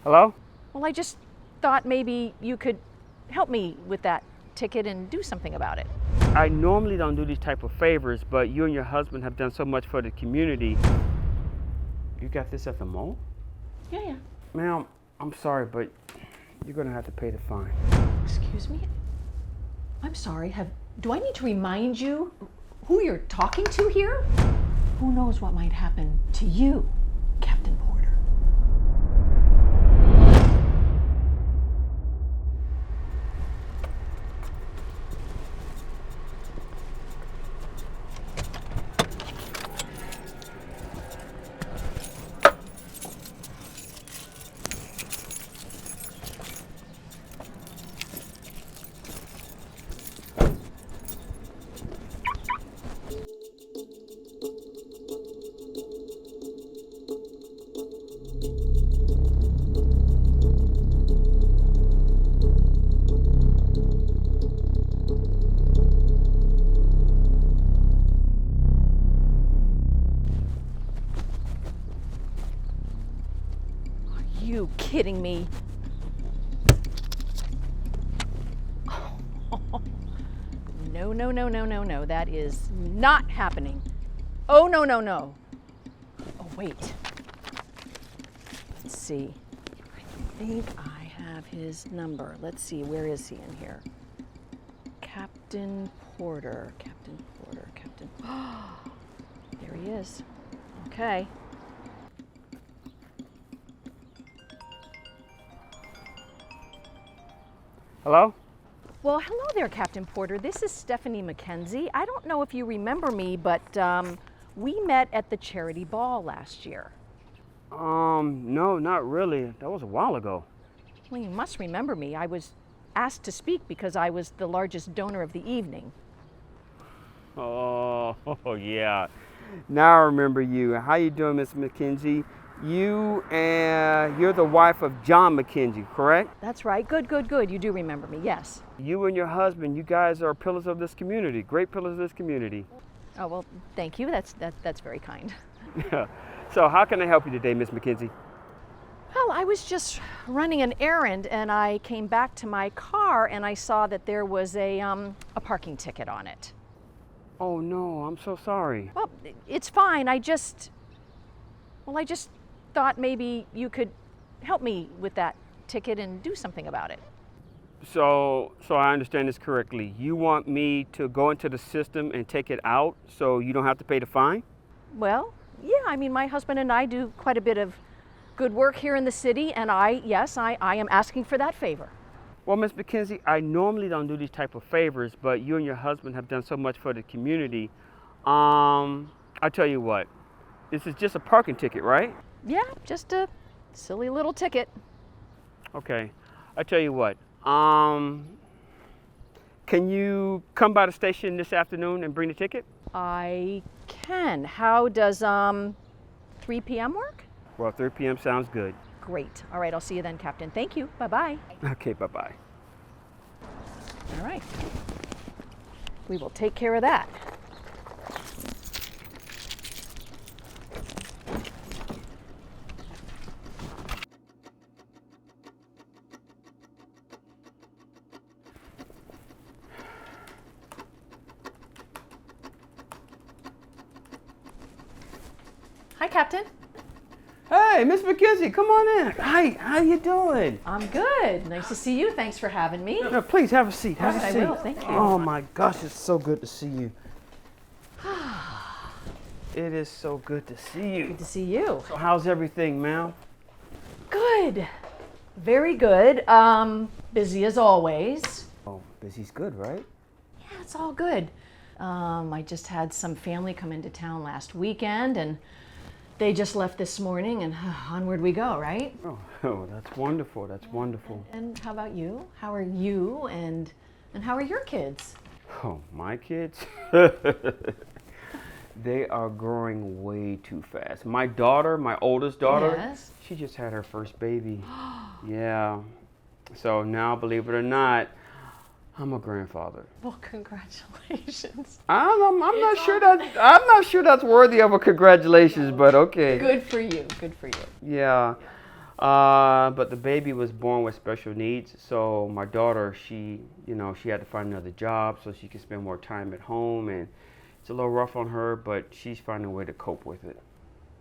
Hello? Well, I just thought maybe you could help me with that ticket and do something about it. I normally don't do these type of favors, but you and your husband have done so much for the community. You got this at the mall? Yeah. Ma'am, I'm sorry, but you're gonna have to pay the fine. Excuse me? I'm sorry. Do I need to remind you who you're talking to here? Who knows what might happen to you, Captain Porter? Are you kidding me? No. That is not happening. Oh, no. Oh, wait. Let's see. I think I have his number. Let's see. Where is he in here? Captain Porter. There he is. Okay. Hello? Well, hello there, Captain Porter. This is Stephanie Mackenzie. I don't know if you remember me, but we met at the charity ball last year. No, not really. That was a while ago. Well, you must remember me. I was asked to speak because I was the largest donor of the evening. Oh, yeah. Now I remember you. How you doing, Miss McKenzie? You're the wife of John McKenzie, correct? That's right. Good. You do remember me, yes. You and your husband, you guys are pillars of this community, great pillars of this community. Oh, well, thank you. That's very kind. So how can I help you today, Miss McKenzie? Well, I was just running an errand and I came back to my car and I saw that there was a parking ticket on it. Oh no, I'm so sorry. Well, it's fine. I just thought maybe you could help me with that ticket and do something about it. So I understand this correctly. You want me to go into the system and take it out so you don't have to pay the fine? Well, yeah, I mean, my husband and I do quite a bit of good work here in the city, and I am asking for that favor. Well, Miss McKenzie, I normally don't do these type of favors, but you and your husband have done so much for the community. I tell you what, this is just a parking ticket, right? Yeah, just a silly little ticket. Okay, I tell you what, can you come by the station this afternoon and bring the ticket? I can. How does 3 p.m. work? Well, 3 p.m. sounds good. Great. All right, I'll see you then, Captain. Thank you. Bye-bye. Okay, bye-bye. All right. We will take care of that. Hi, Captain. Hey, Miss McKenzie, come on in. Hi, how you doing? I'm good. Nice to see you. Thanks for having me. No, please have a seat. Have a seat. I will. Thank you. Oh my gosh, it's so good to see you. It is so good to see you. Good to see you. So how's everything, ma'am? Good. Very good. Busy as always. Oh, busy's good, right? Yeah, it's all good. I just had some family come into town last weekend and they just left this morning and onward we go, right? Oh, that's wonderful. That's wonderful. And how about you? How are you and how are your kids? Oh, my kids? They are growing way too fast. My daughter, my oldest daughter, Yes. she just had her first baby. Yeah. So now, believe it or not, I'm a grandfather. Well, congratulations. I'm not sure that's worthy of a congratulations, but okay. Good for you. Good for you. Yeah. But the baby was born with special needs, so my daughter, she had to find another job so she could spend more time at home, and it's a little rough on her, but she's finding a way to cope with it.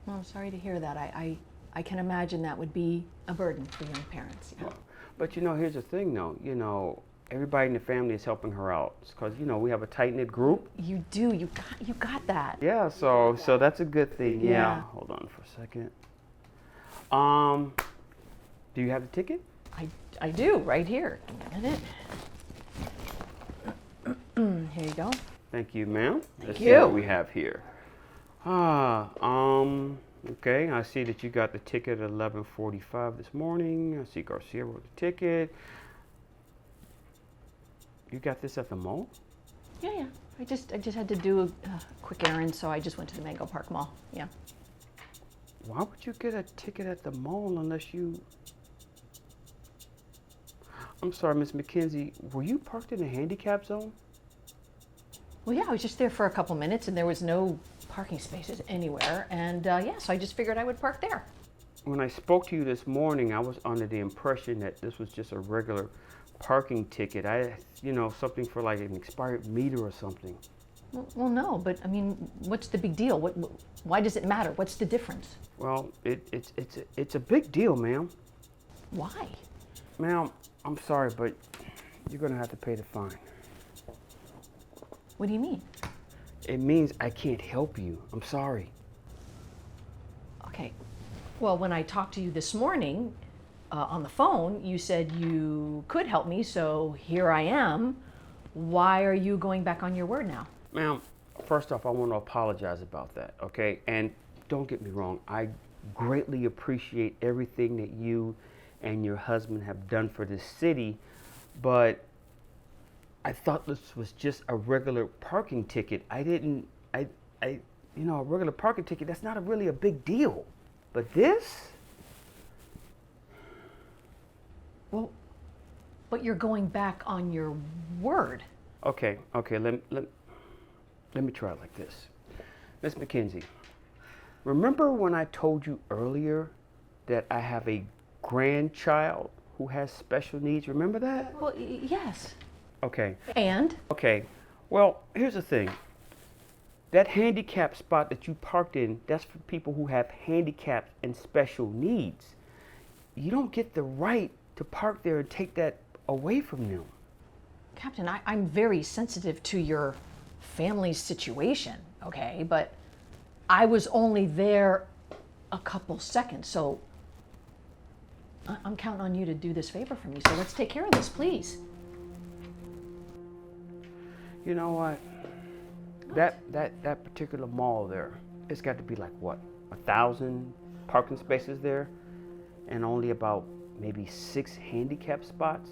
Well, I'm sorry to hear that. I can imagine that would be a burden for young parents. Yeah. But here's the thing though, everybody in the family is helping her out because, we have a tight-knit group. You do. You got that. Yeah, so that's a good thing. Yeah. Hold on for a second. Do you have the ticket? I do, right here. Give me a minute. Here you go. Thank you, ma'am. Thank See you. what we have here. Okay, I see that you got the ticket at 11:45 this morning. I see Garcia wrote the ticket. You got this at the mall? Yeah. I just had to do a quick errand, so I just went to the Mango Park Mall. Yeah. Why would you get a ticket at the mall unless you... I'm sorry, Miss McKenzie, were you parked in a handicap zone? Well, yeah, I was just there for a couple minutes, and there was no parking spaces anywhere, and so I just figured I would park there. When I spoke to you this morning, I was under the impression that this was just a regular parking ticket. Something for like an expired meter or something. Well, no, but I mean, what's the big deal? Why does it matter? What's the difference? Well, it's a big deal, ma'am. Why? Ma'am, I'm sorry, but you're gonna have to pay the fine. What do you mean? It means I can't help you. I'm sorry. Okay. Well, when I talked to you this morning on the phone, you said you could help me, so here I am. Why are you going back on your word now? Ma'am, first off, I want to apologize about that, okay? And don't get me wrong, I greatly appreciate everything that you and your husband have done for this city, but I thought this was just a regular parking ticket. A regular parking ticket, that's not really a big deal. But this? Well, but you're going back on your word. Okay, let me try it like this. Miss McKenzie, remember when I told you earlier that I have a grandchild who has special needs? Remember that? Well, yes. Okay. And? Okay. Well, here's the thing. That handicap spot that you parked in, that's for people who have handicaps and special needs. You don't get the right to park there and take that away from them. Captain, I'm very sensitive to your family's situation, okay? But I was only there a couple seconds, so I'm counting on you to do this favor for me. So let's take care of this, please. You know what? That particular mall there, it's got to be like what, 1,000 parking spaces there, and only about maybe 6 handicap spots.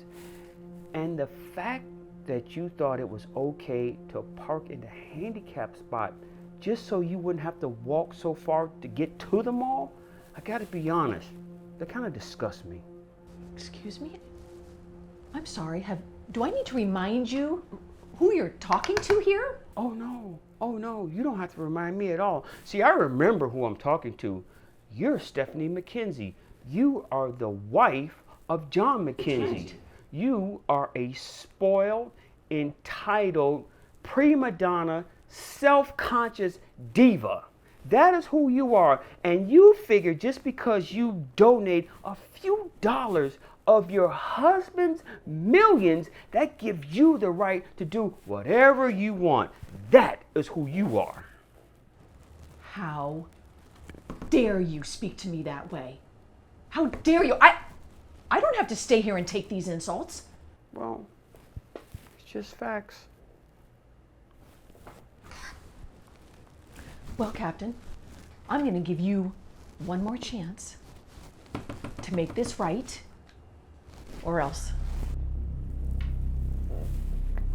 And the fact that you thought it was okay to park in the handicap spot just so you wouldn't have to walk so far to get to the mall, I gotta be honest, that kind of disgusts me. Excuse me? I'm sorry, do I need to remind you who you're talking to here? Oh no, you don't have to remind me at all. See, I remember who I'm talking to. You're Stephanie McKenzie. You are the wife of John McKenzie. You are a spoiled, entitled, prima donna, self-conscious diva. That is who you are. And you figure just because you donate a few dollars of your husband's millions, that gives you the right to do whatever you want. That is who you are. How dare you speak to me that way? How dare you? I don't have to stay here and take these insults. Well, it's just facts. Well, Captain, I'm going to give you one more chance to make this right, or else.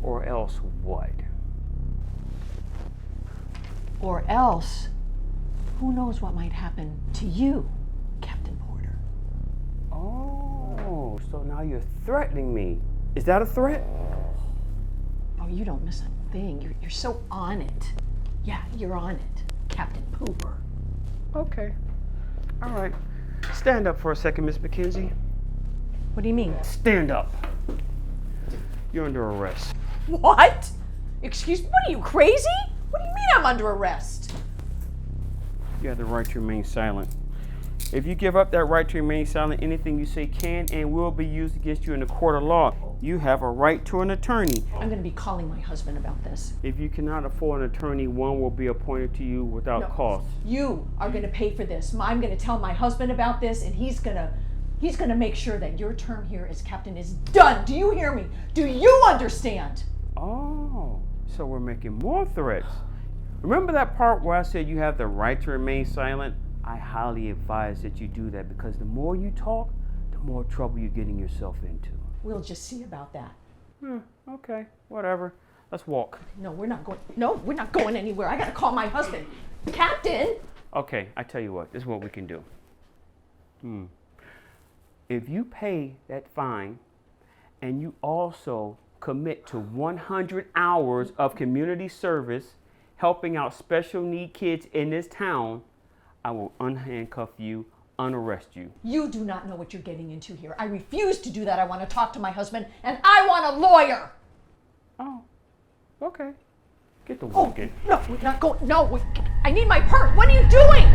Or else what? Or else, who knows what might happen to you, Captain Porter. Oh, so now you're threatening me. Is that a threat? Oh, you don't miss a thing. You're so on it. Yeah, you're on it, Captain Pooper. Okay. All right. Stand up for a second, Miss McKenzie. What do you mean? Stand up. You're under arrest. What? Excuse me, what are you, crazy? What do you mean I'm under arrest? You have the right to remain silent. If you give up that right to remain silent, anything you say can and will be used against you in the court of law. You have a right to an attorney. I'm going to be calling my husband about this. If you cannot afford an attorney, one will be appointed to you without cost. You are going to pay for this. I'm going to tell my husband about this, and he's going to make sure that your term here as captain is done. Do you hear me? Do you understand? Oh, so we're making more threats. Remember that part where I said you have the right to remain silent? I highly advise that you do that because the more you talk, the more trouble you're getting yourself into. We'll just see about that. Okay, whatever. Let's walk. No, we're not going anywhere. I got to call my husband. Captain! Okay, I tell you what, this is what we can do. If you pay that fine and you also commit to 100 hours of community service helping out special need kids in this town, I will unhandcuff you, unarrest you. You do not know what you're getting into here. I refuse to do that. I want to talk to my husband, and I want a lawyer. Oh, okay. Get the walk in. No, we're not going. No, I need my purse. What are you doing?